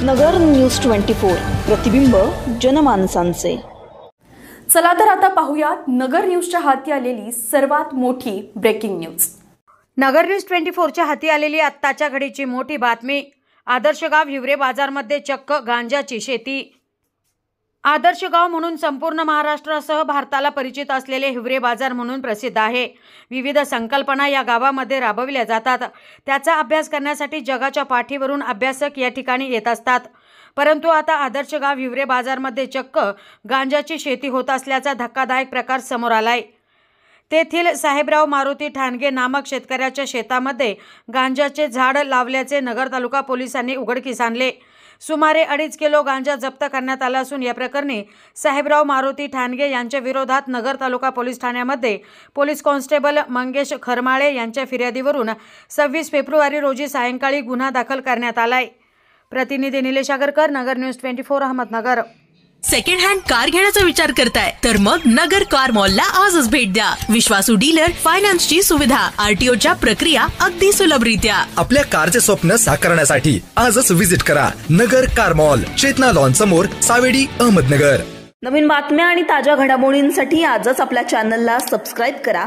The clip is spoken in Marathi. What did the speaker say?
नगर न्यूज 24 प्रतिबिंब जनमानसांचे। चला तर आता पाहूयात नगर न्यूजच्या हाती आलेली सर्वात मोठी ब्रेकिंग न्यूज। नगर न्यूज 24च्या हाती आलेली आत्ताच्या घडीची मोठी बातमी। आदर्श गाव हिवरे बाजारमध्ये चक्क गांजाची शेती। आदर्श गाव म्हणून संपूर्ण महाराष्ट्रासह भारताला परिचित असलेले हिवरे बाजार म्हणून प्रसिद्ध आहे। विविध संकल्पना या गावामध्ये राबविल्या जातात। त्याचा अभ्यास करण्यासाठी जगाच्या पाठीवरून अभ्यासक या ठिकाणी येत असतात। परंतु आता आदर्श गाव हिवरे बाजारमध्ये चक्क गांजाची शेती होत असल्याचा धक्कादायक प्रकार समोर आलाय। तेथील साहेबराव मारुती ठाणगे नामक शेतकऱ्याच्या शेतामध्ये गांजाचे झाड लावल्याचे नगर तालुका पोलिसांनी उघडकीस आणले। सुमारे 2.5 किलो गांजा जप्त करण्यात आला असून या प्रकरणी साहेबराव मारुती ठाणगे यांच्या विरोधात नगर तालुका पोलीस ठाण्यामध्ये पोलीस कॉन्स्टेबल मंगेश खरमाळे यांच्या फिर्यादीवरून 26 फेब्रुवारी रोजी सायंकाळी गुन्हा दाखल करण्यात आलाय। प्रतिनिधी Nilesh Agarkar, Nagar news 24 Ahmednagar. Second hand car घेण्याचा विचार करताय तर मग नगर कार मॉलला आजच भेट द्या। विश्वासू डीलर, फायनान्सची सुविधा, आरटीओच्या प्रक्रिया अगदी सुलभरित्या। आपल्या कारचे स्वप्न साकारण्यासाठी आजच विजिट करा नगर कार मॉल, चेतना लॉन समोर, सावेडी, अहमदनगर। नवीन बातम्या आणि ताज्या घडामोडींसाठी आजच आपल्या चॅनलला सबस्क्राइब करा।